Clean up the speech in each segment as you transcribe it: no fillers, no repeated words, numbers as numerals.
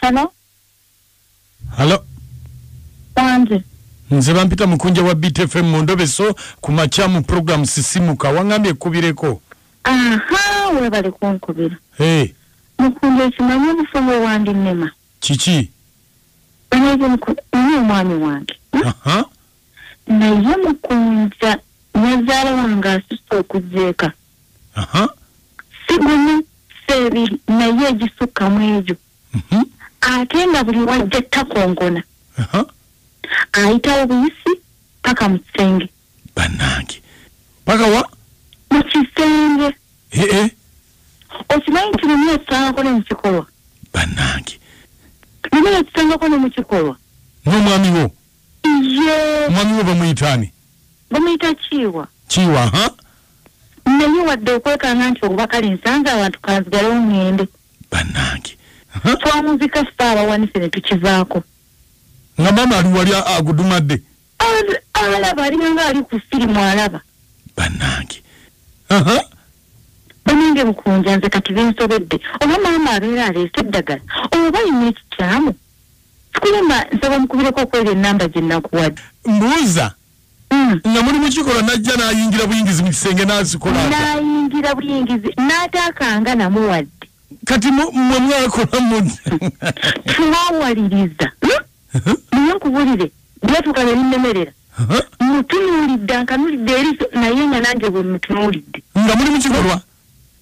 Hello. Wanje. Nze bampita mukunja wa BTFM Mondobeso ku machamu program sisimuka wangambye kubireko. Aha, we bali kunkubira. Hey. Mukunja kimanyi bufumo wandi nema. Chichi. Anaje mukunja mwami wange. Aha. Naye mukunja nazala wanga asusa okujeka. Aha. Siguni sebi naye gisuka mwejo. Atenda buli wajja takongona. Aha. Aita obuyisi paka mutenge. Banange. Paka wa? Mukisenge. Okimanyi kino mwe tsangakole mukikolwa. Banange. Nimwe tsangakole mukikolwa. Mwami wo. Ye. Mwami wo bamuyitani. Bamuyita Kiwa. Kiwa, ha? Naye wadde okwekanga nti obubakali nsanze abantu kanzigala omwende. Banange. Twamuzika sitaaba wanise ne tukivaako. Nga mama ali wali agudumadde. Alaba alinga ali ku firimu alaba. Banange. Baninge mukunja nze kati bensobedde. Oba maama abeera aleese eddagala. Oba alina ekikyamu. Tukulema nsaba mukubireko okwera ennamba gye nakuwadde. Mbuuza. Nga muri mukikola najja n'ayingira buyingizi mu kisenge n'azikola. N'ayingira buyingizi n'ataakanga namuwadde. Kati mwe mwakola mu. Tuwawaliriza. Niyo nkubulire. Byatuuka ne binnemerera. Mutunuulidde nkanulidde eriiso naye nga nange bwe mutunuulidde. Nga muri mukikolwa?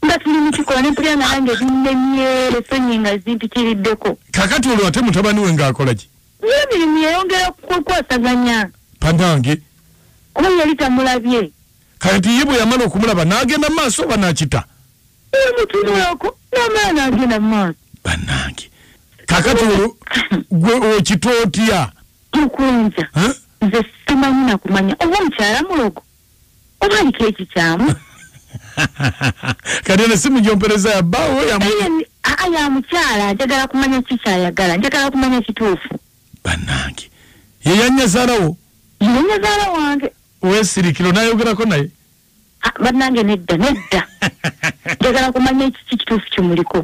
Nga tuli mukikolwa ne mpulira nga nange binnemye esonyi nga zimpitiriddeko. Kakati olwo ate mutabani we ng'akola ki? Emirimu yeyongera kukwasaganya. Pandange. Kuba yali tamulabye. Kati ye bwe yamala okumulaba n'agenda mu maaso oba n'akita? Mutunuulako n'amala n'agenda mu maaso. Banange. Kakati olwo gwe okitootya. Mukunja. Nze simanyi nakumanya. Oba mukyala mulogo. Oba aliko ekikyamu. Kati eno si mujompereza ya bbaawo ya mukyala njagala kumanya kikyayagala. Njagala kumanya kituufu. Banange. Ye yanyazaalawo? Ye yanyazaala wange. Weesirikiro n'ayogerako naye? Bannange nedda. Njagala kumanya ekiki kituufu kimuliko.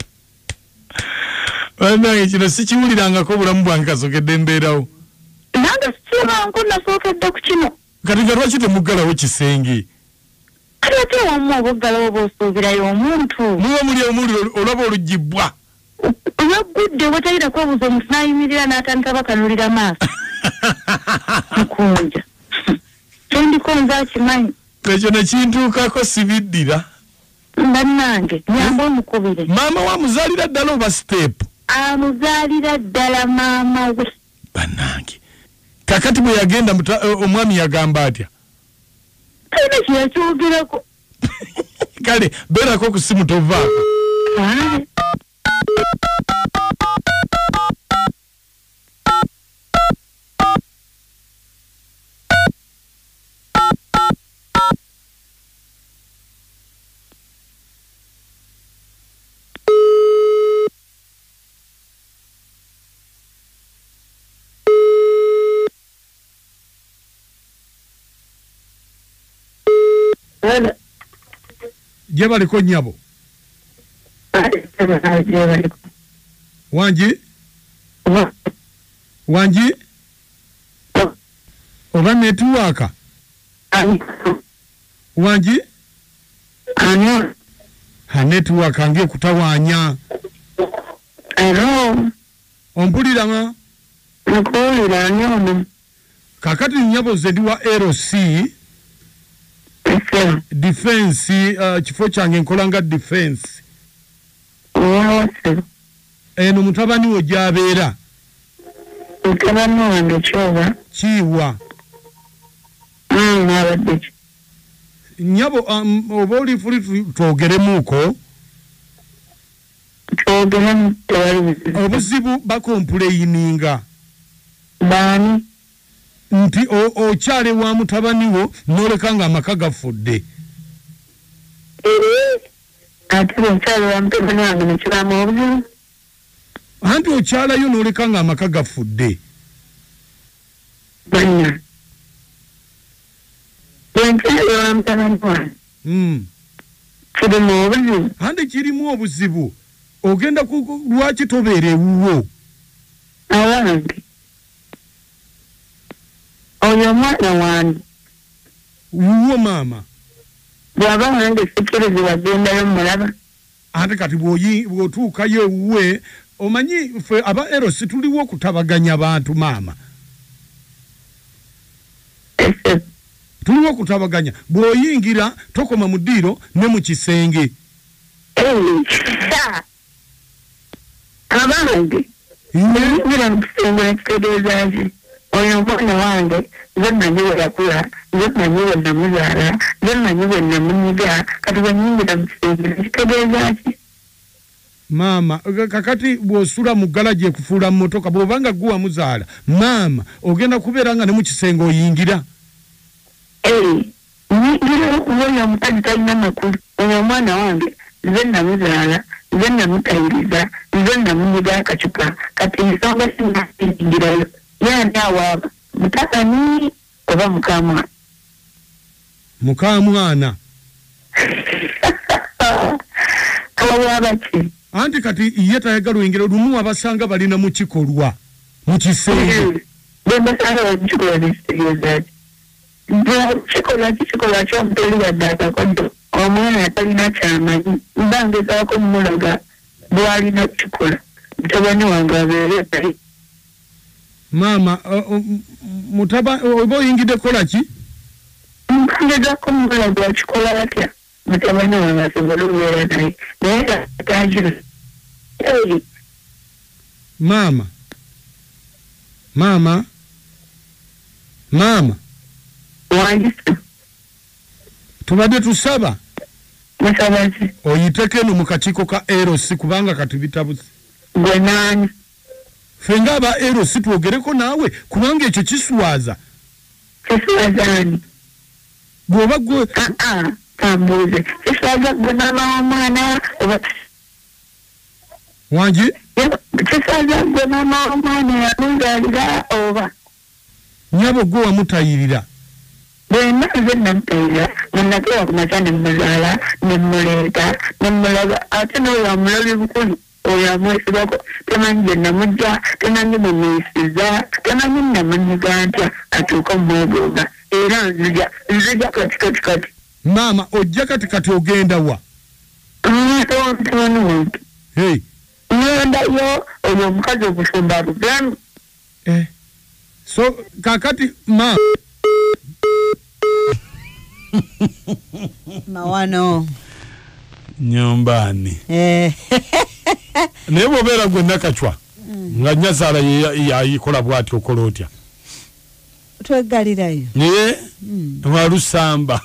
Bannange kino sikiwulirangako obulamu bwange kasookedde mbeerawo. Nange sikibanko nasookedde ku kino. Kati nga lwaki temuggalawo kisenge? Kati ate wamu obuggalawo oba osuubirayo omuntu. Muba muli omuliro olaba oluggibwa. Olwaggudde watayira kwebuuza omuntu n'ayimirira n'atandika bakanulira maaso. Mukunja. Kyendiko nze akimanyi. Ekyo ne kintuukako sibiddira. Bannange nyamba omukubire. Maama wa muzaalira ddala oba siteepu? Amuzaalira ddala maama we. Bannange. Kakati bwe yagenda omwami yagamba atya? Talina kye yakyogerako. Kale beerako ku simu tovaako. Gye baliko nnyabo? Wangi? Wangi? Oba netiwaaka? Wangi? Netiwaaka ng'ekutawaanya. Ompulira ma? Nkuwulira ani ono? Kakati nnyabo ze ndi wa LC defense kifo kyange nkola nga defense. Eno mutabani wo gy'abeera? Mutabani wange Kyoba. Kiwa? Abadde ki? Nnyabo oba olifuli twogeremuuko? Twogeremu tewali buzibu. Obuzibu bakompuleyininga. Baani? Nti okyale wa mutabani wo n'oleka nga amaka gafudde. Ate okyale wa mutabani wange nekiramu obuzibu? Anti okyalayo n'oleka nga amaka gafudde. Banna. Okyale wa mutabani wange. Kirimu obuzibu? Andi kirimu obuzibu. Ogenda lwaki tobeera ewuwo? awange oyo mwana wange uwo mama bwaba wange sikirizi wagendayo mulaba ate kati bwotuukayo uwe omanyi fe aba eros tuliwo kutabaganya abantu mama tuliwo kutabaganya bwoyingira tokoma mu ddiiro ne mu kisenge abange ngira mu kisenge nekitegeeza nti oyo mwana wange nze mmanyi we yakula nze mmanyi we namuzaala nze mmanyi we namunyiga kati bwenyingira mu kisenge nekitegeeza nti mama kakati bwosula mu galaji ekufuula mu motoka bwobanga guwa muzaala mama ogenda kubeera nga ne mu kisenge oyingira oyo omukazi talina makulu oyo omwana wange nze namuzaala nze namutayiriza nze namunyiga akacupa kati ensonga sinayingirayo yaani awaaba mutakani oba mukamwana awaaba ki anti kati ye tayagala oyingira lumu abasanga balina mu kikolwa mu kisenge bembasanga bakikolwa nekitegeeza ki kikola kyomutoli wadde akakodo omwana atalina kyamanyi mbangezaako mulaga bwalina kikola mutabani wange abeere tali mama oba oyingidde kola ki mbangezaako mulaga akikola atya mutabani wange asobole okubeera naye naye atajira mama wangisa tubadde tusaba musabazi oyiteko eno mu kakiiko ka eros kubanga kati bitabuse gwe naani ffe ngaaba eros twogereko naawe kubanga ekyo kiswaza kiswazaani bw'oba gwe kambuuze kiswaza gwe mama w'omwana oba wangi kiswaza gwe mama w'omwana yamuzaalira oba nyabo gwe wamutayirira bwena nze namutayirira munakewa ku makya nemuzaala nemuleeta nemulaga ate n'oyo amulabi bukulu oyo amwesibako temanyi gye namugja temanyi mumuyisiza temanyi namunyiga ntya atuuka omwegooga era nzija kati mama ojja kati ogenda wa mutabani wange ngendayo oyo omukazi obusumba abugemu so kakati mawano nyombani naye bwobeera gwe nakacwa nga nyazaala yayikola bwati okola otya twegalirayo walusamba